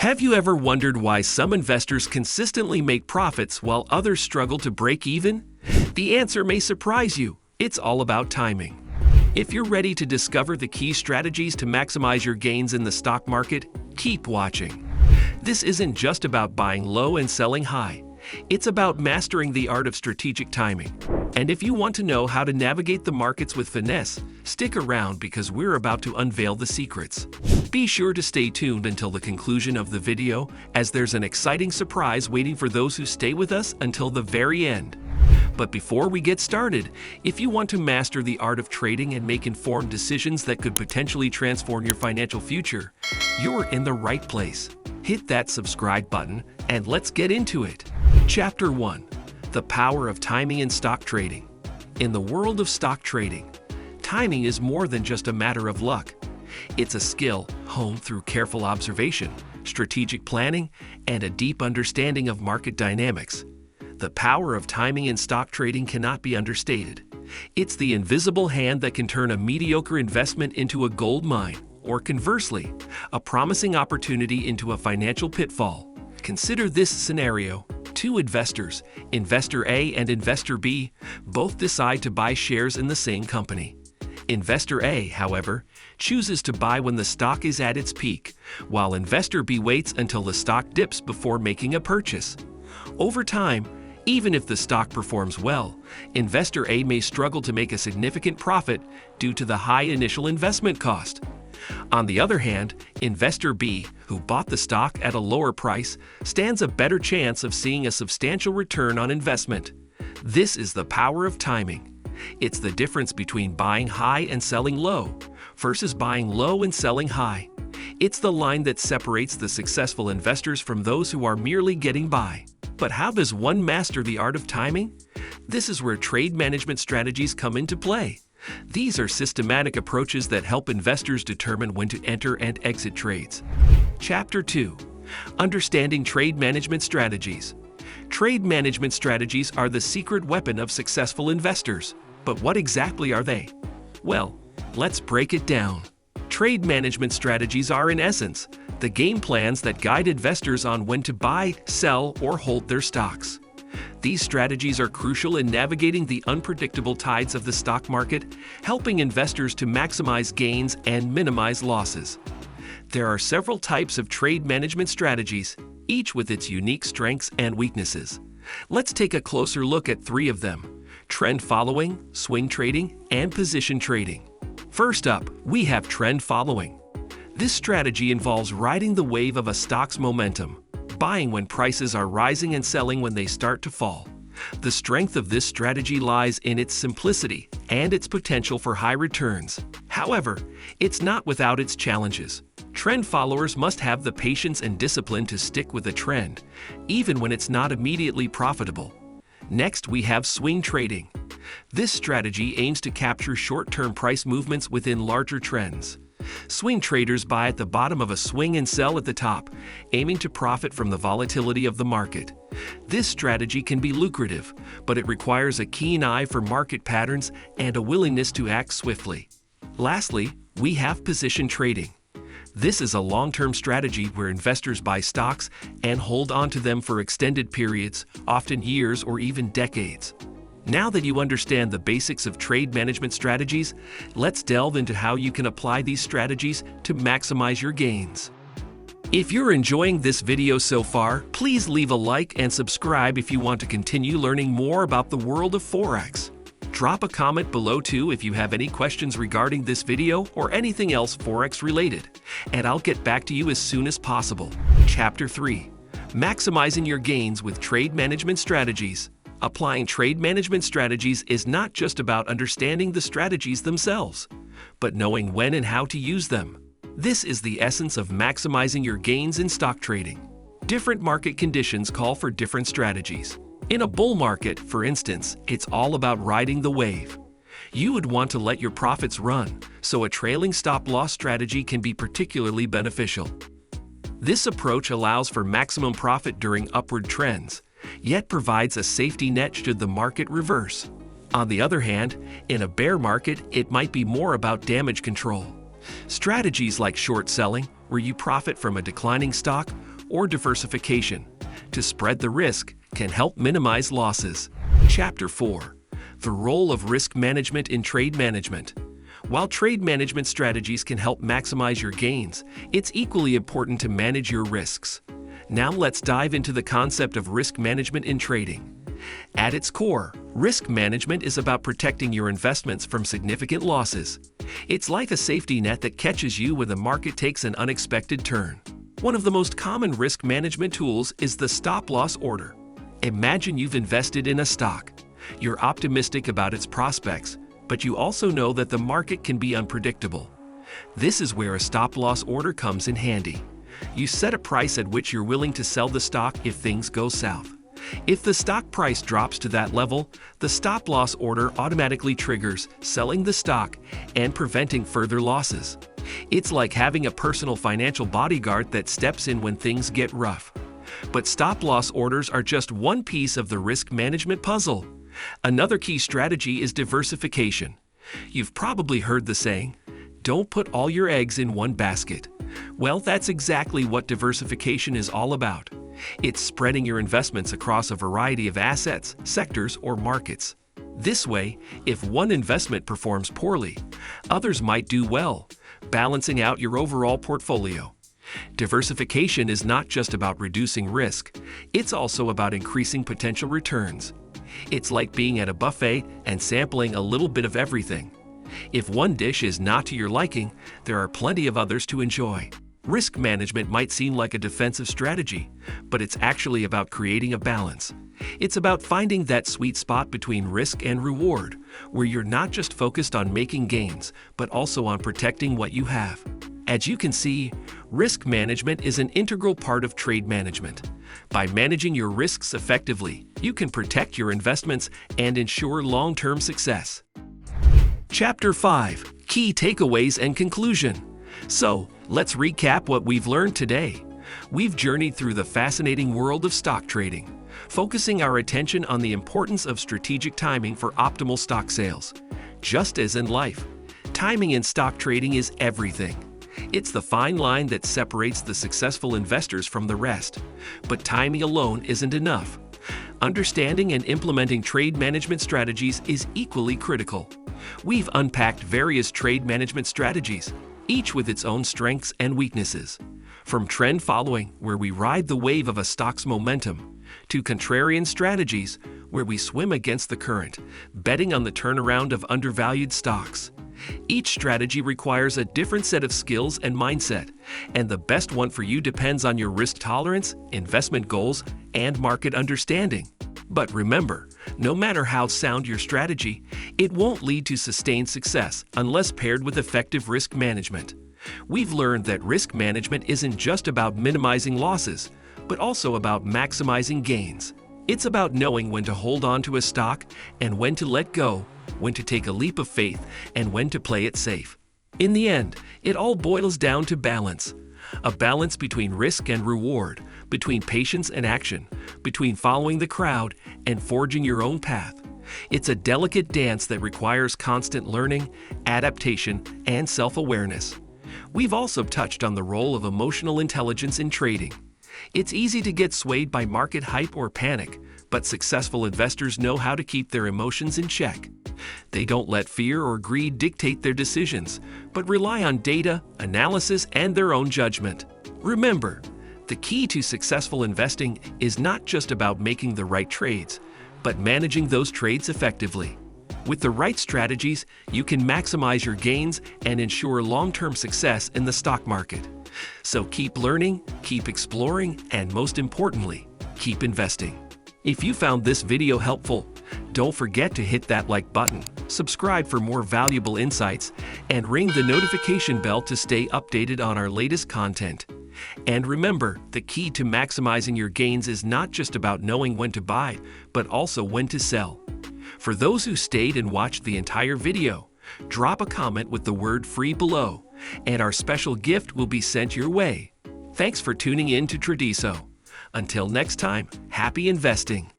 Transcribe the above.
Have you ever wondered why some investors consistently make profits while others struggle to break even? The answer may surprise you. It's all about timing. If you're ready to discover the key strategies to maximize your gains in the stock market, keep watching. This isn't just about buying low and selling high. It's about mastering the art of strategic timing. And if you want to know how to navigate the markets with finesse, stick around because we're about to unveil the secrets. Be sure to stay tuned until the conclusion of the video, as there's an exciting surprise waiting for those who stay with us until the very end. But before we get started, if you want to master the art of trading and make informed decisions that could potentially transform your financial future, you're in the right place. Hit that subscribe button and let's get into it. Chapter 1. The Power of Timing in Stock Trading. In the world of stock trading, timing is more than just a matter of luck. It's a skill honed through careful observation, strategic planning, and a deep understanding of market dynamics. The power of timing in stock trading cannot be understated. It's the invisible hand that can turn a mediocre investment into a gold mine, or conversely, a promising opportunity into a financial pitfall. Consider this scenario. Two investors, Investor A and Investor B, both decide to buy shares in the same company. Investor A, however, chooses to buy when the stock is at its peak, while Investor B waits until the stock dips before making a purchase. Over time, even if the stock performs well, Investor A may struggle to make a significant profit due to the high initial investment cost. On the other hand, Investor B, who bought the stock at a lower price, stands a better chance of seeing a substantial return on investment. This is the power of timing. It's the difference between buying high and selling low versus buying low and selling high. It's the line that separates the successful investors from those who are merely getting by. But how does one master the art of timing? This is where trade management strategies come into play. These are systematic approaches that help investors determine when to enter and exit trades. Chapter 2. Understanding Trade Management Strategies. Trade management strategies are the secret weapon of successful investors. But what exactly are they? Well, let's break it down. Trade management strategies are, in essence, the game plans that guide investors on when to buy, sell, or hold their stocks. These strategies are crucial in navigating the unpredictable tides of the stock market, helping investors to maximize gains and minimize losses. There are several types of trade management strategies, each with its unique strengths and weaknesses. Let's take a closer look at three of them: trend following, swing trading, and position trading. First up, we have trend following. This strategy involves riding the wave of a stock's momentum, buying when prices are rising and selling when they start to fall. The strength of this strategy lies in its simplicity and its potential for high returns. However, it's not without its challenges. Trend followers must have the patience and discipline to stick with a trend, even when it's not immediately profitable. Next, we have swing trading. This strategy aims to capture short-term price movements within larger trends. Swing traders buy at the bottom of a swing and sell at the top, aiming to profit from the volatility of the market. This strategy can be lucrative, but it requires a keen eye for market patterns and a willingness to act swiftly. Lastly, we have position trading. This is a long-term strategy where investors buy stocks and hold onto them for extended periods, often years or even decades. Now that you understand the basics of trade management strategies, let's delve into how you can apply these strategies to maximize your gains. If you're enjoying this video so far, please leave a like and subscribe if you want to continue learning more about the world of Forex. Drop a comment below too if you have any questions regarding this video or anything else Forex related, and I'll get back to you as soon as possible. Chapter 3. Maximizing your gains with trade management strategies. Applying trade management strategies is not just about understanding the strategies themselves, but knowing when and how to use them. This is the essence of maximizing your gains in stock trading. Different market conditions call for different strategies. In a bull market, for instance, it's all about riding the wave. You would want to let your profits run, so a trailing stop-loss strategy can be particularly beneficial. This approach allows for maximum profit during upward trends, yet provides a safety net should the market reverse. On the other hand, in a bear market, it might be more about damage control. Strategies like short selling, where you profit from a declining stock, or diversification to spread the risk can help minimize losses. Chapter 4. The role of risk management in trade management. While trade management strategies can help maximize your gains, it's equally important to manage your risks. Now let's dive into the concept of risk management in trading. At its core, risk management is about protecting your investments from significant losses. It's like a safety net that catches you when the market takes an unexpected turn. One of the most common risk management tools is the stop-loss order. Imagine you've invested in a stock. You're optimistic about its prospects, but you also know that the market can be unpredictable. This is where a stop-loss order comes in handy. You set a price at which you're willing to sell the stock if things go south. If the stock price drops to that level, the stop-loss order automatically triggers selling the stock and preventing further losses. It's like having a personal financial bodyguard that steps in when things get rough. But stop-loss orders are just one piece of the risk management puzzle. Another key strategy is diversification. You've probably heard the saying, "Don't put all your eggs in one basket." Well, that's exactly what diversification is all about. It's spreading your investments across a variety of assets, sectors, or markets. This way, if one investment performs poorly, others might do well, balancing out your overall portfolio. Diversification is not just about reducing risk, it's also about increasing potential returns. It's like being at a buffet and sampling a little bit of everything. If one dish is not to your liking, there are plenty of others to enjoy. Risk management might seem like a defensive strategy, but it's actually about creating a balance. It's about finding that sweet spot between risk and reward, where you're not just focused on making gains, but also on protecting what you have. As you can see, risk management is an integral part of trade management. By managing your risks effectively, you can protect your investments and ensure long-term success. Chapter 5. Key Takeaways and Conclusion. So, let's recap what we've learned today. We've journeyed through the fascinating world of stock trading, focusing our attention on the importance of strategic timing for optimal stock sales. Just as in life, timing in stock trading is everything. It's the fine line that separates the successful investors from the rest. But timing alone isn't enough. Understanding and implementing trade management strategies is equally critical. We've unpacked various trade management strategies, each with its own strengths and weaknesses. From trend following, where we ride the wave of a stock's momentum, to contrarian strategies, where we swim against the current, betting on the turnaround of undervalued stocks. Each strategy requires a different set of skills and mindset, and the best one for you depends on your risk tolerance, investment goals, and market understanding. But remember, no matter how sound your strategy, it won't lead to sustained success unless paired with effective risk management. We've learned that risk management isn't just about minimizing losses, but also about maximizing gains. It's about knowing when to hold on to a stock and when to let go, when to take a leap of faith, and when to play it safe. In the end, it all boils down to balance. A balance between risk and reward, between patience and action, between following the crowd and forging your own path. It's a delicate dance that requires constant learning, adaptation, and self-awareness. We've also touched on the role of emotional intelligence in trading. It's easy to get swayed by market hype or panic, but successful investors know how to keep their emotions in check. They don't let fear or greed dictate their decisions, but rely on data, analysis, and their own judgment. Remember, the key to successful investing is not just about making the right trades, but managing those trades effectively. With the right strategies, you can maximize your gains and ensure long-term success in the stock market. So keep learning, keep exploring, and most importantly, keep investing. If you found this video helpful, don't forget to hit that like button, subscribe for more valuable insights, and ring the notification bell to stay updated on our latest content. And remember, the key to maximizing your gains is not just about knowing when to buy, but also when to sell. For those who stayed and watched the entire video, drop a comment with the word "free" below, and our special gift will be sent your way. Thanks for tuning in to Tradiso. Until next time, happy investing!